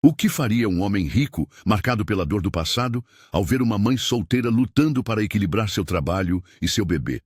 O que faria um homem rico, marcado pela dor do passado, ao ver uma mãe solteira lutando para equilibrar seu trabalho e seu bebê?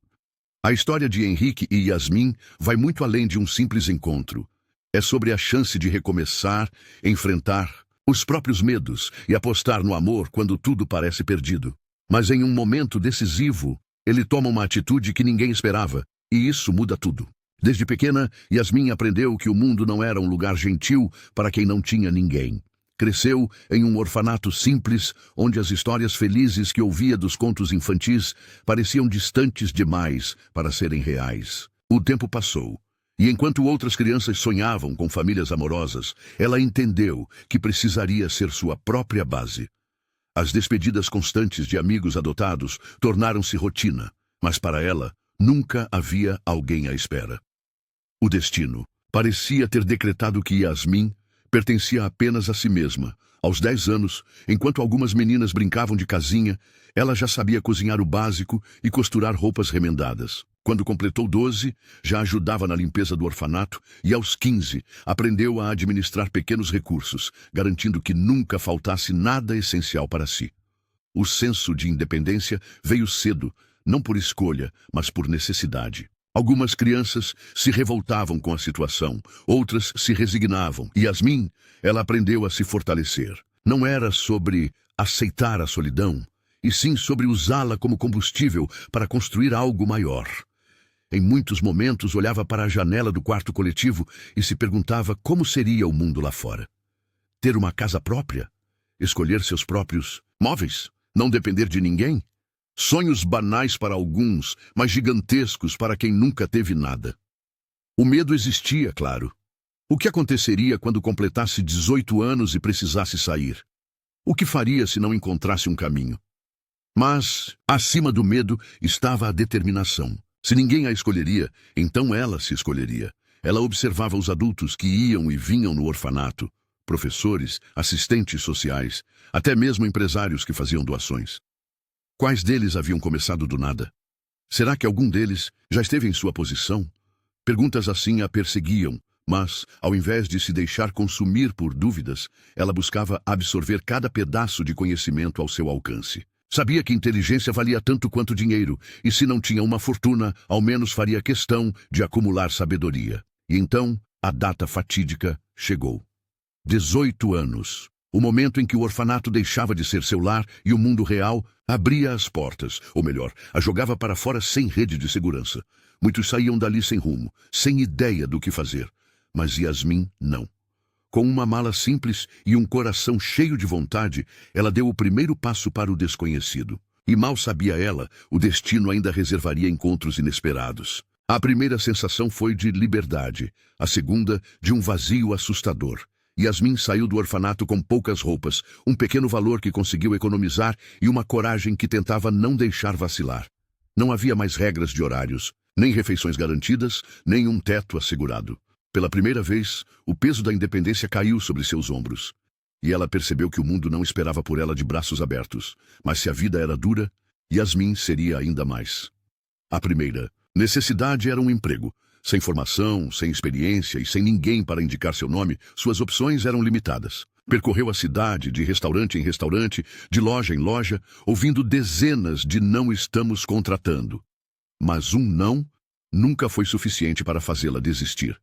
A história de Henrique e Yasmin vai muito além de um simples encontro. É sobre a chance de recomeçar, enfrentar os próprios medos e apostar no amor quando tudo parece perdido. Mas em um momento decisivo, ele toma uma atitude que ninguém esperava, e isso muda tudo. Desde pequena, Yasmin aprendeu que o mundo não era um lugar gentil para quem não tinha ninguém. Cresceu em um orfanato simples, onde as histórias felizes que ouvia dos contos infantis pareciam distantes demais para serem reais. O tempo passou, e enquanto outras crianças sonhavam com famílias amorosas, ela entendeu que precisaria ser sua própria base. As despedidas constantes de amigos adotados tornaram-se rotina, mas para ela, nunca havia alguém à espera. O destino parecia ter decretado que Yasmin pertencia apenas a si mesma. Aos 10 anos, enquanto algumas meninas brincavam de casinha, ela já sabia cozinhar o básico e costurar roupas remendadas. Quando completou 12, já ajudava na limpeza do orfanato e aos 15, aprendeu a administrar pequenos recursos, garantindo que nunca faltasse nada essencial para si. O senso de independência veio cedo, não por escolha, mas por necessidade. Algumas crianças se revoltavam com a situação, outras se resignavam. E Yasmin, ela aprendeu a se fortalecer. Não era sobre aceitar a solidão, e sim sobre usá-la como combustível para construir algo maior. Em muitos momentos olhava para a janela do quarto coletivo e se perguntava como seria o mundo lá fora. Ter uma casa própria? Escolher seus próprios móveis? Não depender de ninguém? Sonhos banais para alguns, mas gigantescos para quem nunca teve nada. O medo existia, claro. O que aconteceria quando completasse 18 anos e precisasse sair? O que faria se não encontrasse um caminho? Mas, acima do medo, estava a determinação. Se ninguém a escolheria, então ela se escolheria. Ela observava os adultos que iam e vinham no orfanato, professores, assistentes sociais, até mesmo empresários que faziam doações. Quais deles haviam começado do nada? Será que algum deles já esteve em sua posição? Perguntas assim a perseguiam, mas, ao invés de se deixar consumir por dúvidas, ela buscava absorver cada pedaço de conhecimento ao seu alcance. Sabia que inteligência valia tanto quanto dinheiro, e se não tinha uma fortuna, ao menos faria questão de acumular sabedoria. E então, a data fatídica chegou. 18 anos. O momento em que o orfanato deixava de ser seu lar e o mundo real abria as portas, ou melhor, a jogava para fora sem rede de segurança. Muitos saíam dali sem rumo, sem ideia do que fazer. Mas Yasmin não. Com uma mala simples e um coração cheio de vontade, ela deu o primeiro passo para o desconhecido. E mal sabia ela, o destino ainda reservaria encontros inesperados. A primeira sensação foi de liberdade, a segunda de um vazio assustador. Yasmin saiu do orfanato com poucas roupas, um pequeno valor que conseguiu economizar e uma coragem que tentava não deixar vacilar. Não havia mais regras de horários, nem refeições garantidas, nem um teto assegurado. Pela primeira vez, o peso da independência caiu sobre seus ombros. E ela percebeu que o mundo não esperava por ela de braços abertos. Mas se a vida era dura, Yasmin seria ainda mais. A primeira necessidade era um emprego. Sem formação, sem experiência e sem ninguém para indicar seu nome, suas opções eram limitadas. Percorreu a cidade, de restaurante em restaurante, de loja em loja, ouvindo dezenas de "não estamos contratando". Mas um não nunca foi suficiente para fazê-la desistir.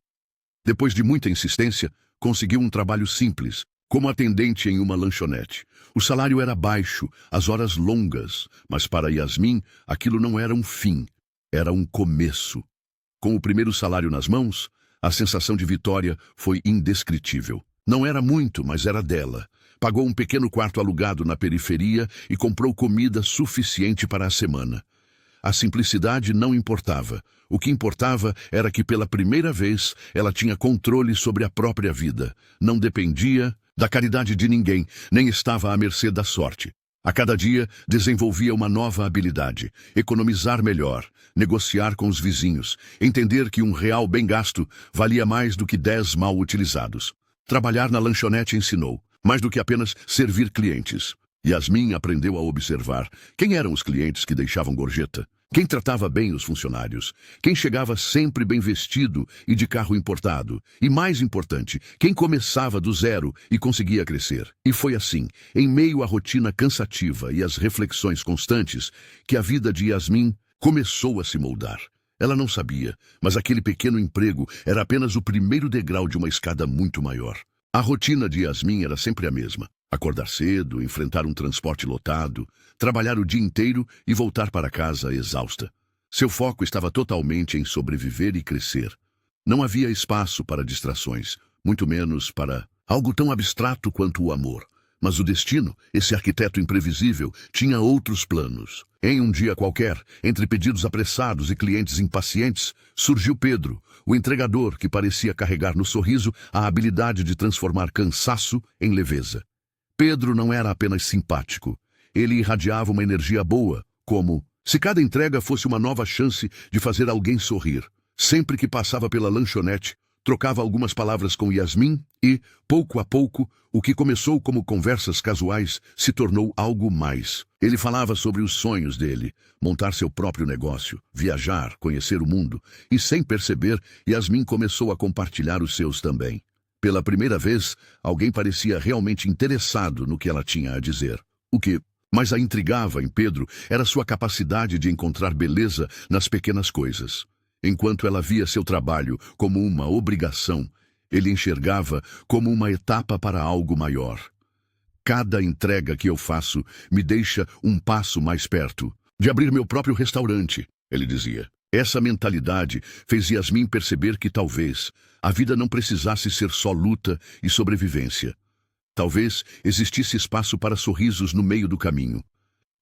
Depois de muita insistência, conseguiu um trabalho simples, como atendente em uma lanchonete. O salário era baixo, as horas longas, mas para Yasmin aquilo não era um fim, era um começo. Com o primeiro salário nas mãos, a sensação de vitória foi indescritível. Não era muito, mas era dela. Pagou um pequeno quarto alugado na periferia e comprou comida suficiente para a semana. A simplicidade não importava. O que importava era que pela primeira vez ela tinha controle sobre a própria vida. Não dependia da caridade de ninguém, nem estava à mercê da sorte. A cada dia desenvolvia uma nova habilidade: economizar melhor, negociar com os vizinhos, entender que um real bem gasto valia mais do que 10 mal utilizados. Trabalhar na lanchonete ensinou, mais do que apenas servir clientes. Yasmin aprendeu a observar quem eram os clientes que deixavam gorjeta. Quem tratava bem os funcionários, quem chegava sempre bem vestido e de carro importado, e mais importante, quem começava do zero e conseguia crescer. E foi assim, em meio à rotina cansativa e às reflexões constantes, que a vida de Yasmin começou a se moldar. Ela não sabia, mas aquele pequeno emprego era apenas o primeiro degrau de uma escada muito maior. A rotina de Yasmin era sempre a mesma. Acordar cedo, enfrentar um transporte lotado, trabalhar o dia inteiro e voltar para casa exausta. Seu foco estava totalmente em sobreviver e crescer. Não havia espaço para distrações, muito menos para algo tão abstrato quanto o amor. Mas o destino, esse arquiteto imprevisível, tinha outros planos. Em um dia qualquer, entre pedidos apressados e clientes impacientes, surgiu Pedro, o entregador que parecia carregar no sorriso a habilidade de transformar cansaço em leveza. Pedro não era apenas simpático. Ele irradiava uma energia boa, como se cada entrega fosse uma nova chance de fazer alguém sorrir. Sempre que passava pela lanchonete, trocava algumas palavras com Yasmin e, pouco a pouco, o que começou como conversas casuais se tornou algo mais. Ele falava sobre os sonhos dele, montar seu próprio negócio, viajar, conhecer o mundo, e sem perceber, Yasmin começou a compartilhar os seus também. Pela primeira vez, alguém parecia realmente interessado no que ela tinha a dizer. O que mais a intrigava em Pedro era sua capacidade de encontrar beleza nas pequenas coisas. Enquanto ela via seu trabalho como uma obrigação, ele enxergava como uma etapa para algo maior. Cada entrega que eu faço me deixa um passo mais perto de abrir meu próprio restaurante, ele dizia. Essa mentalidade fez Yasmin perceber que talvez a vida não precisasse ser só luta e sobrevivência. Talvez existisse espaço para sorrisos no meio do caminho.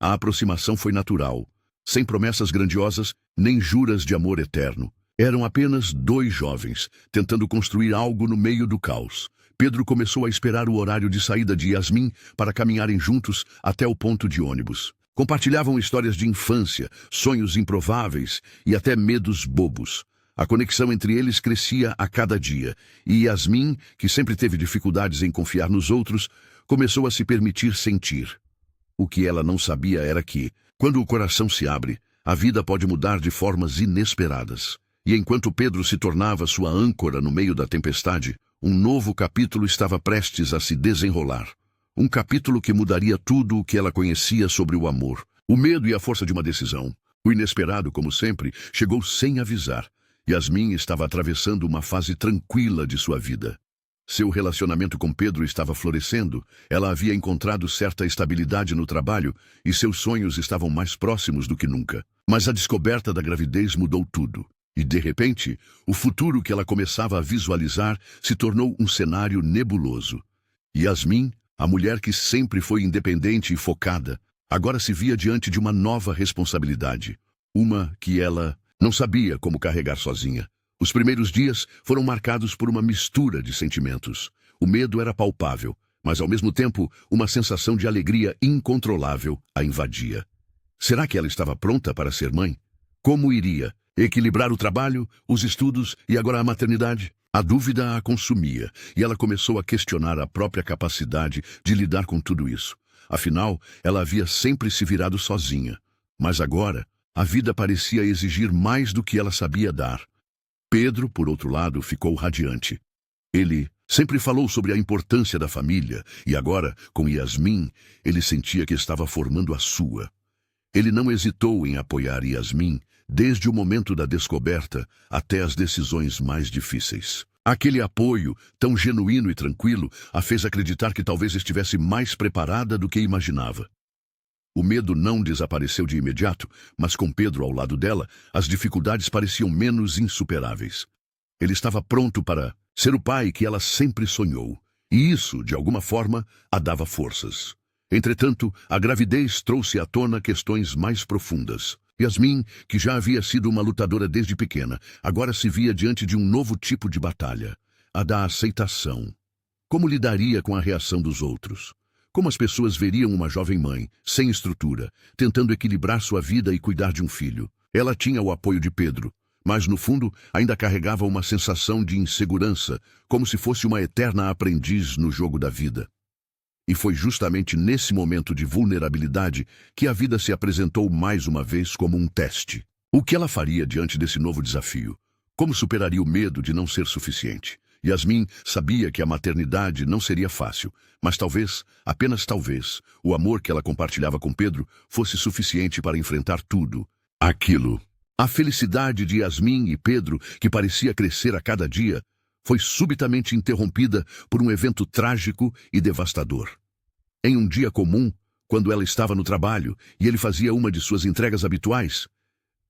A aproximação foi natural, sem promessas grandiosas, nem juras de amor eterno. Eram apenas dois jovens, tentando construir algo no meio do caos. Pedro começou a esperar o horário de saída de Yasmin para caminharem juntos até o ponto de ônibus. Compartilhavam histórias de infância, sonhos improváveis e até medos bobos. A conexão entre eles crescia a cada dia, e Yasmin, que sempre teve dificuldades em confiar nos outros, começou a se permitir sentir. O que ela não sabia era que, quando o coração se abre, a vida pode mudar de formas inesperadas. E enquanto Pedro se tornava sua âncora no meio da tempestade, um novo capítulo estava prestes a se desenrolar. Um capítulo que mudaria tudo o que ela conhecia sobre o amor, o medo e a força de uma decisão. O inesperado, como sempre, chegou sem avisar. Yasmin estava atravessando uma fase tranquila de sua vida. Seu relacionamento com Pedro estava florescendo, ela havia encontrado certa estabilidade no trabalho e seus sonhos estavam mais próximos do que nunca. Mas a descoberta da gravidez mudou tudo. E, de repente, o futuro que ela começava a visualizar se tornou um cenário nebuloso. Yasmin, a mulher que sempre foi independente e focada, agora se via diante de uma nova responsabilidade. Uma que ela não sabia como carregar sozinha. Os primeiros dias foram marcados por uma mistura de sentimentos. O medo era palpável, mas ao mesmo tempo uma sensação de alegria incontrolável a invadia. Será que ela estava pronta para ser mãe? Como iria equilibrar o trabalho, os estudos e agora a maternidade? A dúvida a consumia, e ela começou a questionar a própria capacidade de lidar com tudo isso. Afinal, ela havia sempre se virado sozinha. Mas agora, a vida parecia exigir mais do que ela sabia dar. Pedro, por outro lado, ficou radiante. Ele sempre falou sobre a importância da família, e agora, com Yasmin, ele sentia que estava formando a sua. Ele não hesitou em apoiar Yasmin, desde o momento da descoberta até as decisões mais difíceis. Aquele apoio, tão genuíno e tranquilo, a fez acreditar que talvez estivesse mais preparada do que imaginava. O medo não desapareceu de imediato, mas com Pedro ao lado dela, as dificuldades pareciam menos insuperáveis. Ele estava pronto para ser o pai que ela sempre sonhou, e isso, de alguma forma, a dava forças. Entretanto, a gravidez trouxe à tona questões mais profundas. Yasmin, que já havia sido uma lutadora desde pequena, agora se via diante de um novo tipo de batalha, a da aceitação. Como lidaria com a reação dos outros? Como as pessoas veriam uma jovem mãe, sem estrutura, tentando equilibrar sua vida e cuidar de um filho? Ela tinha o apoio de Pedro, mas no fundo ainda carregava uma sensação de insegurança, como se fosse uma eterna aprendiz no jogo da vida. E foi justamente nesse momento de vulnerabilidade que a vida se apresentou mais uma vez como um teste. O que ela faria diante desse novo desafio? Como superaria o medo de não ser suficiente? Yasmin sabia que a maternidade não seria fácil, mas talvez, apenas talvez, o amor que ela compartilhava com Pedro fosse suficiente para enfrentar tudo aquilo. A felicidade de Yasmin e Pedro, que parecia crescer a cada dia, foi subitamente interrompida por um evento trágico e devastador. Em um dia comum, quando ela estava no trabalho e ele fazia uma de suas entregas habituais,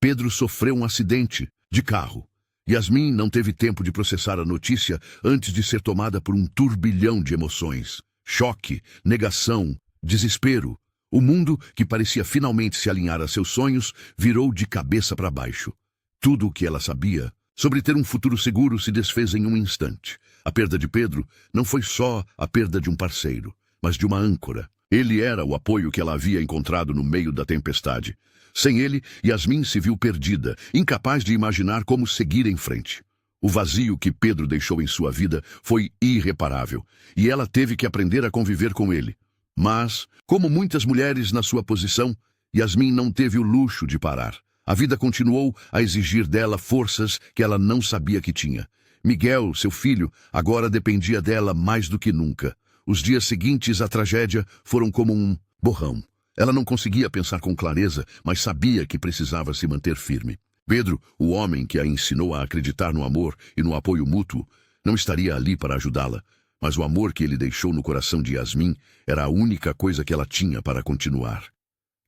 Pedro sofreu um acidente de carro. Yasmin não teve tempo de processar a notícia antes de ser tomada por um turbilhão de emoções. Choque, negação, desespero. O mundo, que parecia finalmente se alinhar a seus sonhos, virou de cabeça para baixo. Tudo o que ela sabia sobre ter um futuro seguro se desfez em um instante. A perda de Pedro não foi só a perda de um parceiro, mas de uma âncora. Ele era o apoio que ela havia encontrado no meio da tempestade. Sem ele, Yasmin se viu perdida, incapaz de imaginar como seguir em frente. O vazio que Pedro deixou em sua vida foi irreparável, e ela teve que aprender a conviver com ele. Mas, como muitas mulheres na sua posição, Yasmin não teve o luxo de parar. A vida continuou a exigir dela forças que ela não sabia que tinha. Miguel, seu filho, agora dependia dela mais do que nunca. Os dias seguintes à tragédia foram como um borrão. Ela não conseguia pensar com clareza, mas sabia que precisava se manter firme. Pedro, o homem que a ensinou a acreditar no amor e no apoio mútuo, não estaria ali para ajudá-la, mas o amor que ele deixou no coração de Yasmin era a única coisa que ela tinha para continuar.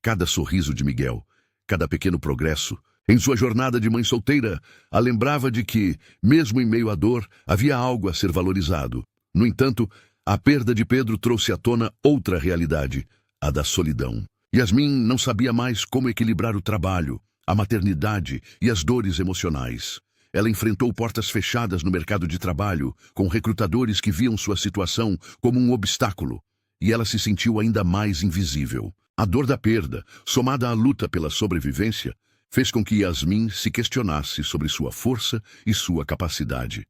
Cada sorriso de Miguel, cada pequeno progresso, em sua jornada de mãe solteira, a lembrava de que, mesmo em meio à dor, havia algo a ser valorizado. No entanto, a perda de Pedro trouxe à tona outra realidade, a da solidão. Yasmin não sabia mais como equilibrar o trabalho, a maternidade e as dores emocionais. Ela enfrentou portas fechadas no mercado de trabalho, com recrutadores que viam sua situação como um obstáculo, e ela se sentiu ainda mais invisível. A dor da perda, somada à luta pela sobrevivência, fez com que Yasmin se questionasse sobre sua força e sua capacidade.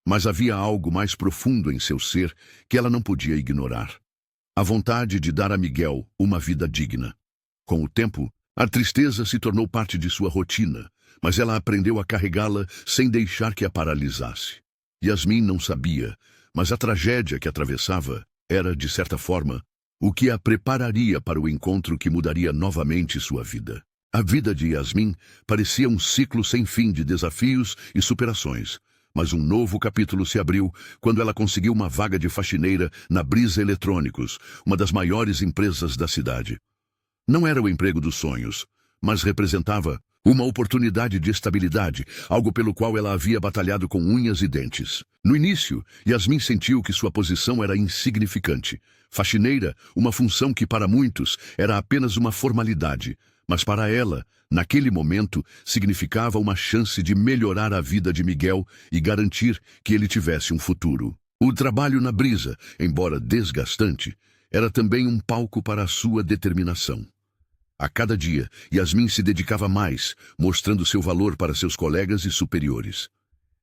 Mas havia algo mais profundo em seu ser que ela não podia ignorar. A vontade de dar a Miguel uma vida digna. Com o tempo, a tristeza se tornou parte de sua rotina, mas ela aprendeu a carregá-la sem deixar que a paralisasse. Yasmin não sabia, mas a tragédia que atravessava era, de certa forma, o que a prepararia para o encontro que mudaria novamente sua vida. A vida de Yasmin parecia um ciclo sem fim de desafios e superações, mas um novo capítulo se abriu quando ela conseguiu uma vaga de faxineira na Brisa Eletrônicos, uma das maiores empresas da cidade. Não era o emprego dos sonhos, mas representava uma oportunidade de estabilidade, algo pelo qual ela havia batalhado com unhas e dentes. No início, Yasmin sentiu que sua posição era insignificante. Faxineira, uma função que para muitos era apenas uma formalidade, mas para ela, naquele momento, significava uma chance de melhorar a vida de Miguel e garantir que ele tivesse um futuro. O trabalho na Brisa, embora desgastante, era também um palco para a sua determinação. A cada dia, Yasmin se dedicava mais, mostrando seu valor para seus colegas e superiores.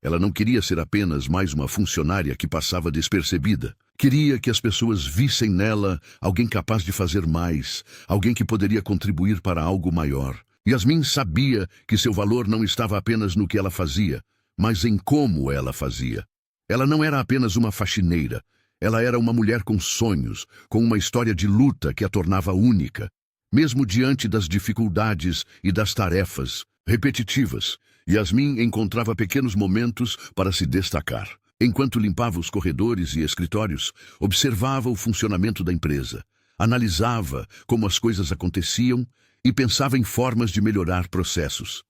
Ela não queria ser apenas mais uma funcionária que passava despercebida. Queria que as pessoas vissem nela alguém capaz de fazer mais, alguém que poderia contribuir para algo maior. Yasmin sabia que seu valor não estava apenas no que ela fazia, mas em como ela fazia. Ela não era apenas uma faxineira. Ela era uma mulher com sonhos, com uma história de luta que a tornava única. Mesmo diante das dificuldades e das tarefas repetitivas, Yasmin encontrava pequenos momentos para se destacar. Enquanto limpava os corredores e escritórios, observava o funcionamento da empresa, analisava como as coisas aconteciam e pensava em formas de melhorar processos.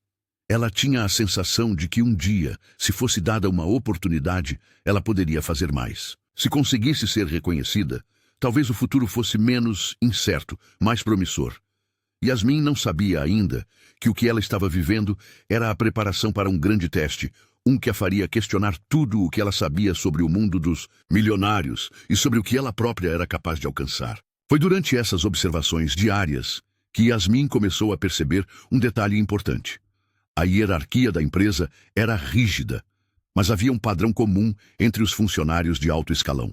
Ela tinha a sensação de que um dia, se fosse dada uma oportunidade, ela poderia fazer mais. Se conseguisse ser reconhecida, talvez o futuro fosse menos incerto, mais promissor. Yasmin não sabia ainda que o que ela estava vivendo era a preparação para um grande teste, um que a faria questionar tudo o que ela sabia sobre o mundo dos milionários e sobre o que ela própria era capaz de alcançar. Foi durante essas observações diárias que Yasmin começou a perceber um detalhe importante. A hierarquia da empresa era rígida, mas havia um padrão comum entre os funcionários de alto escalão.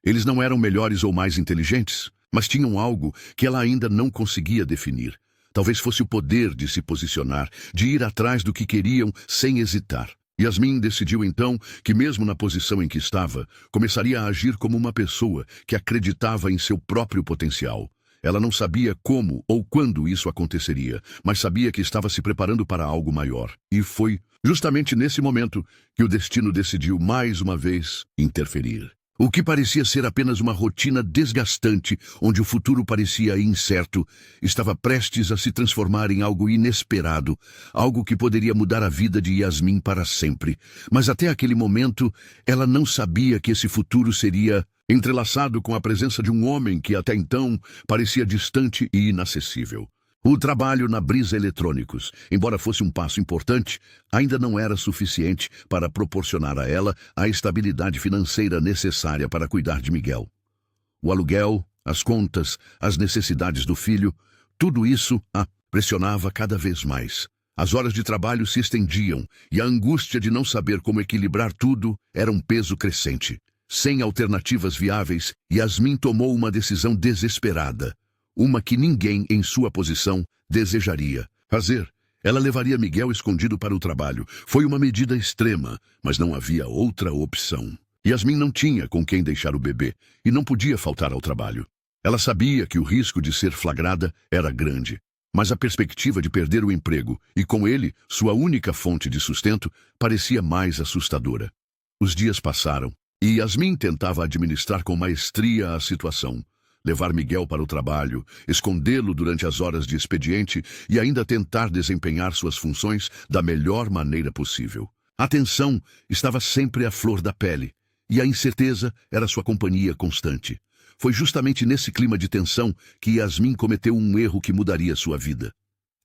Eles não eram melhores ou mais inteligentes, mas tinham algo que ela ainda não conseguia definir. Talvez fosse o poder de se posicionar, de ir atrás do que queriam sem hesitar. Yasmin decidiu então que, mesmo na posição em que estava, começaria a agir como uma pessoa que acreditava em seu próprio potencial. Ela não sabia como ou quando isso aconteceria, mas sabia que estava se preparando para algo maior. E foi justamente nesse momento que o destino decidiu mais uma vez interferir. O que parecia ser apenas uma rotina desgastante, onde o futuro parecia incerto, estava prestes a se transformar em algo inesperado, algo que poderia mudar a vida de Yasmin para sempre. Mas até aquele momento, ela não sabia que esse futuro seria entrelaçado com a presença de um homem que até então parecia distante e inacessível. O trabalho na Brisa Eletrônicos, embora fosse um passo importante, ainda não era suficiente para proporcionar a ela a estabilidade financeira necessária para cuidar de Miguel. O aluguel, as contas, as necessidades do filho, tudo isso a pressionava cada vez mais. As horas de trabalho se estendiam e a angústia de não saber como equilibrar tudo era um peso crescente. Sem alternativas viáveis, Yasmin tomou uma decisão desesperada. Uma que ninguém em sua posição desejaria fazer. Ela levaria Miguel escondido para o trabalho. Foi uma medida extrema, mas não havia outra opção. Yasmin não tinha com quem deixar o bebê e não podia faltar ao trabalho. Ela sabia que o risco de ser flagrada era grande, mas a perspectiva de perder o emprego e, com ele, sua única fonte de sustento, parecia mais assustadora. Os dias passaram e Yasmin tentava administrar com maestria a situação. Levar Miguel para o trabalho, escondê-lo durante as horas de expediente e ainda tentar desempenhar suas funções da melhor maneira possível. A tensão estava sempre à flor da pele, e a incerteza era sua companhia constante. Foi justamente nesse clima de tensão que Yasmin cometeu um erro que mudaria sua vida.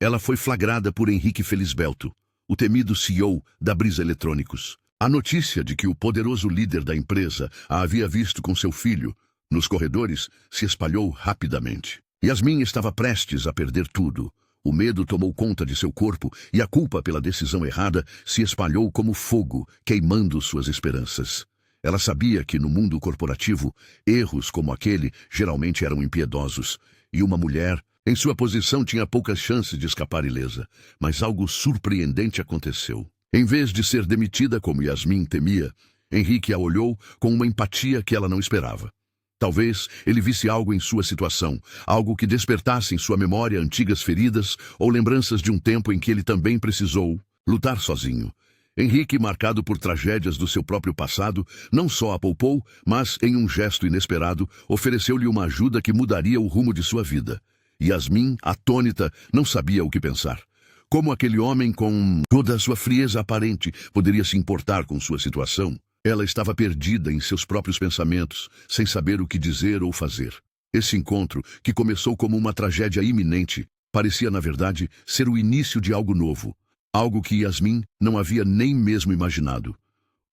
Ela foi flagrada por Henrique Felisbelto, o temido CEO da Brisa Eletrônicos. A notícia de que o poderoso líder da empresa a havia visto com seu filho nos corredores se espalhou rapidamente. Yasmin estava prestes a perder tudo. O medo tomou conta de seu corpo e a culpa pela decisão errada se espalhou como fogo, queimando suas esperanças. Ela sabia que no mundo corporativo, erros como aquele geralmente eram impiedosos, e uma mulher, em sua posição, tinha poucas chances de escapar ilesa. Mas algo surpreendente aconteceu. Em vez de ser demitida como Yasmin temia, Henrique a olhou com uma empatia que ela não esperava. Talvez ele visse algo em sua situação, algo que despertasse em sua memória antigas feridas ou lembranças de um tempo em que ele também precisou lutar sozinho. Henrique, marcado por tragédias do seu próprio passado, não só a poupou, mas, em um gesto inesperado, ofereceu-lhe uma ajuda que mudaria o rumo de sua vida. Yasmin, atônita, não sabia o que pensar. Como aquele homem, com toda a sua frieza aparente, poderia se importar com sua situação? Ela estava perdida em seus próprios pensamentos, sem saber o que dizer ou fazer. Esse encontro, que começou como uma tragédia iminente, parecia, na verdade, ser o início de algo novo. Algo que Yasmin não havia nem mesmo imaginado.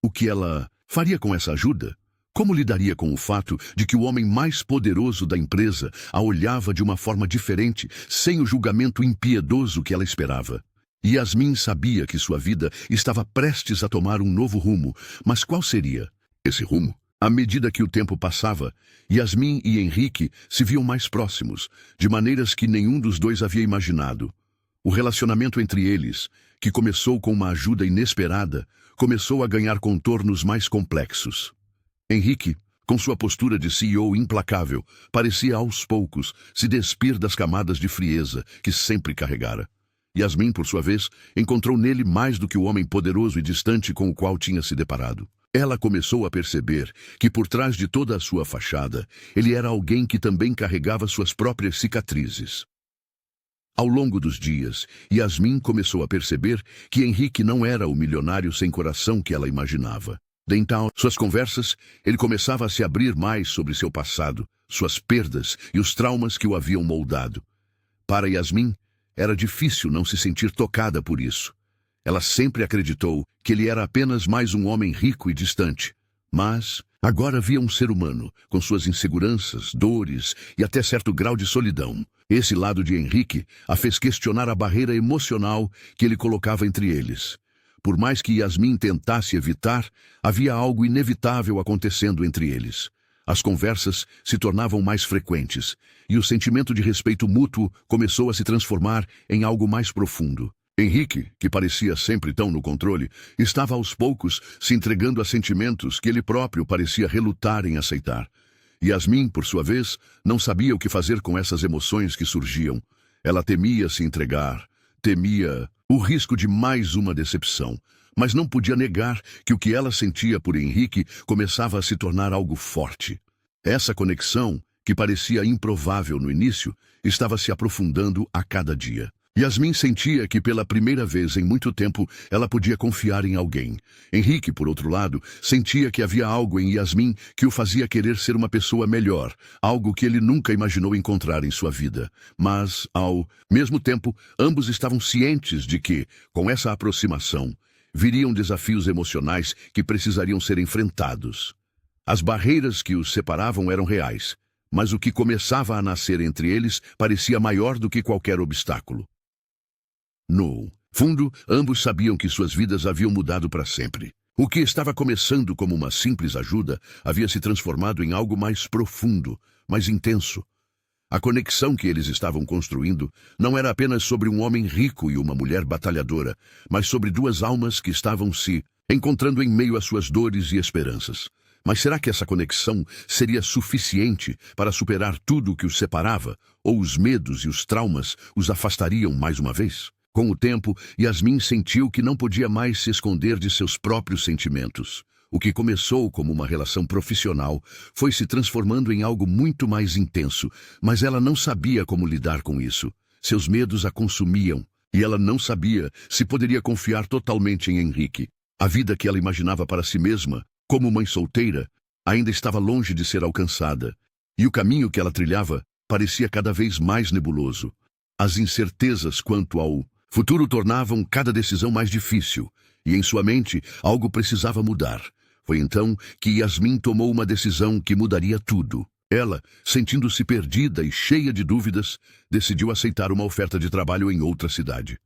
O que ela faria com essa ajuda? Como lidaria com o fato de que o homem mais poderoso da empresa a olhava de uma forma diferente, sem o julgamento impiedoso que ela esperava? Yasmin sabia que sua vida estava prestes a tomar um novo rumo, mas qual seria esse rumo? À medida que o tempo passava, Yasmin e Henrique se viam mais próximos, de maneiras que nenhum dos dois havia imaginado. O relacionamento entre eles, que começou com uma ajuda inesperada, começou a ganhar contornos mais complexos. Henrique, com sua postura de CEO implacável, parecia aos poucos se despir das camadas de frieza que sempre carregara. Yasmin, por sua vez, encontrou nele mais do que o homem poderoso e distante com o qual tinha se deparado. Ela começou a perceber que por trás de toda a sua fachada, ele era alguém que também carregava suas próprias cicatrizes. Ao longo dos dias, Yasmin começou a perceber que Henrique não era o milionário sem coração que ela imaginava. Então, suas conversas, ele começava a se abrir mais sobre seu passado, suas perdas e os traumas que o haviam moldado. Para Yasmin, era difícil não se sentir tocada por isso. Ela sempre acreditou que ele era apenas mais um homem rico e distante. Mas agora via um ser humano, com suas inseguranças, dores e até certo grau de solidão. Esse lado de Henrique a fez questionar a barreira emocional que ele colocava entre eles. Por mais que Yasmin tentasse evitar, havia algo inevitável acontecendo entre eles. As conversas se tornavam mais frequentes, e o sentimento de respeito mútuo começou a se transformar em algo mais profundo. Henrique, que parecia sempre tão no controle, estava aos poucos se entregando a sentimentos que ele próprio parecia relutar em aceitar. Yasmin, por sua vez, não sabia o que fazer com essas emoções que surgiam. Ela temia se entregar, temia o risco de mais uma decepção, mas não podia negar que o que ela sentia por Henrique começava a se tornar algo forte. Essa conexão, que parecia improvável no início, estava se aprofundando a cada dia. Yasmin sentia que pela primeira vez em muito tempo ela podia confiar em alguém. Henrique, por outro lado, sentia que havia algo em Yasmin que o fazia querer ser uma pessoa melhor, algo que ele nunca imaginou encontrar em sua vida. Mas, ao mesmo tempo, ambos estavam cientes de que, com essa aproximação, viriam desafios emocionais que precisariam ser enfrentados. As barreiras que os separavam eram reais, mas o que começava a nascer entre eles parecia maior do que qualquer obstáculo. No fundo, ambos sabiam que suas vidas haviam mudado para sempre. O que estava começando como uma simples ajuda havia se transformado em algo mais profundo, mais intenso. A conexão que eles estavam construindo não era apenas sobre um homem rico e uma mulher batalhadora, mas sobre duas almas que estavam se encontrando em meio às suas dores e esperanças. Mas será que essa conexão seria suficiente para superar tudo o que os separava, ou os medos e os traumas os afastariam mais uma vez? Com o tempo, Yasmin sentiu que não podia mais se esconder de seus próprios sentimentos. O que começou como uma relação profissional foi se transformando em algo muito mais intenso, mas ela não sabia como lidar com isso. Seus medos a consumiam, e ela não sabia se poderia confiar totalmente em Henrique. A vida que ela imaginava para si mesma, como mãe solteira, ainda estava longe de ser alcançada, e o caminho que ela trilhava parecia cada vez mais nebuloso. As incertezas quanto ao futuro tornavam cada decisão mais difícil, e em sua mente algo precisava mudar. Foi então que Yasmin tomou uma decisão que mudaria tudo. Ela, sentindo-se perdida e cheia de dúvidas, decidiu aceitar uma oferta de trabalho em outra cidade.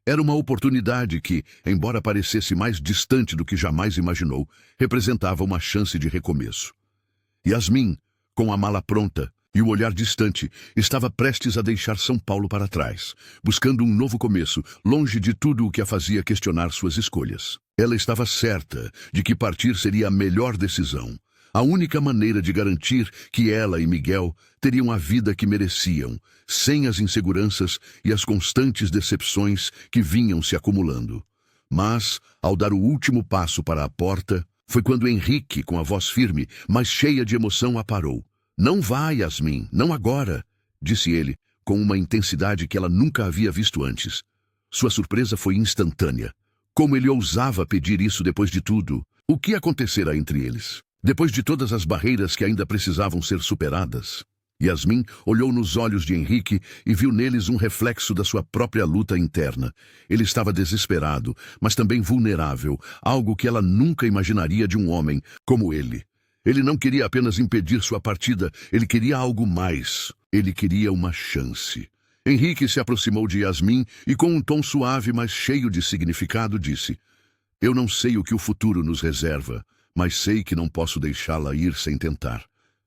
Era uma oportunidade que, embora parecesse mais distante do que jamais imaginou, representava uma chance de recomeço. Yasmin, com a mala pronta e o olhar distante, estava prestes a deixar São Paulo para trás, buscando um novo começo, longe de tudo o que a fazia questionar suas escolhas. Ela estava certa de que partir seria a melhor decisão, a única maneira de garantir que ela e Miguel teriam a vida que mereciam, sem as inseguranças e as constantes decepções que vinham se acumulando. Mas, ao dar o último passo para a porta, foi quando Henrique, com a voz firme, mas cheia de emoção, a parou. "Não vá, Yasmin, não agora", disse ele, com uma intensidade que ela nunca havia visto antes. Sua surpresa foi instantânea. Como ele ousava pedir isso depois de tudo? O que acontecera entre eles? Depois de todas as barreiras que ainda precisavam ser superadas? Yasmin olhou nos olhos de Henrique e viu neles um reflexo da sua própria luta interna. Ele estava desesperado, mas também vulnerável, algo que ela nunca imaginaria de um homem como ele. Ele não queria apenas impedir sua partida, ele queria algo mais. Ele queria uma chance. Henrique se aproximou de Yasmin e, com um tom suave, mas cheio de significado, disse: "Eu não sei o que o futuro nos reserva, mas sei que não posso deixá-la ir sem tentar.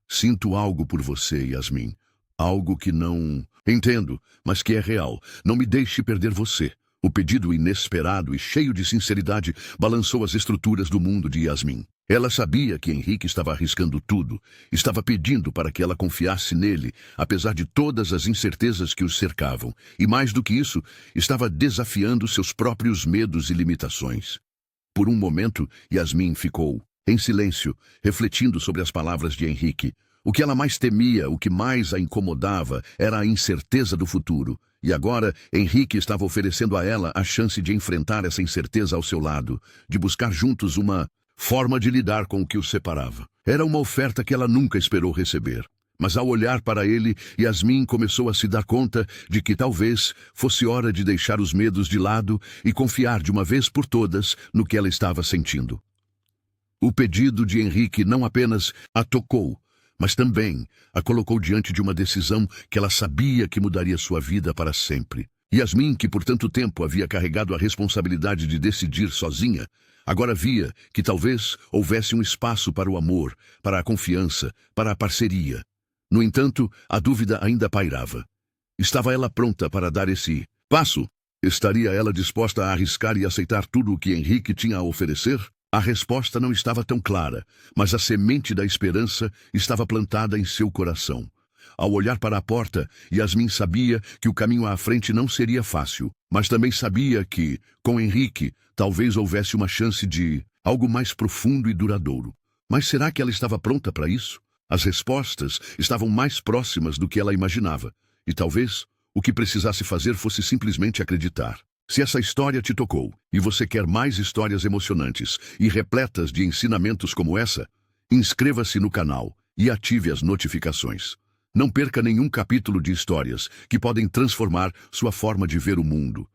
Sinto algo por você, Yasmin. Algo que não... Entendo, mas que é real. Não me deixe perder você." O pedido inesperado e cheio de sinceridade balançou as estruturas do mundo de Yasmin. Ela sabia que Henrique estava arriscando tudo, estava pedindo para que ela confiasse nele, apesar de todas as incertezas que os cercavam, e mais do que isso, estava desafiando seus próprios medos e limitações. Por um momento, Yasmin ficou em silêncio, refletindo sobre as palavras de Henrique. O que ela mais temia, o que mais a incomodava, era a incerteza do futuro. E agora, Henrique estava oferecendo a ela a chance de enfrentar essa incerteza ao seu lado, de buscar juntos uma forma de lidar com o que os separava. Era uma oferta que ela nunca esperou receber. Mas ao olhar para ele, Yasmin começou a se dar conta de que talvez fosse hora de deixar os medos de lado e confiar de uma vez por todas no que ela estava sentindo. O pedido de Henrique não apenas a tocou, mas também a colocou diante de uma decisão que ela sabia que mudaria sua vida para sempre. Yasmin, que por tanto tempo havia carregado a responsabilidade de decidir sozinha, Agora via que talvez houvesse um espaço para o amor, para a confiança, para a parceria. No entanto, a dúvida ainda pairava. Estava ela pronta para dar esse passo? Estaria ela disposta a arriscar e aceitar tudo o que Henrique tinha a oferecer? A resposta não estava tão clara, mas a semente da esperança estava plantada em seu coração. Ao olhar para a porta, Yasmin sabia que o caminho à frente não seria fácil, mas também sabia que, com Henrique, talvez houvesse uma chance de algo mais profundo e duradouro. Mas será que ela estava pronta para isso? As respostas estavam mais próximas do que ela imaginava, e talvez o que precisasse fazer fosse simplesmente acreditar. Se essa história te tocou e você quer mais histórias emocionantes e repletas de ensinamentos como essa, inscreva-se no canal e ative as notificações. Não perca nenhum capítulo de histórias que podem transformar sua forma de ver o mundo.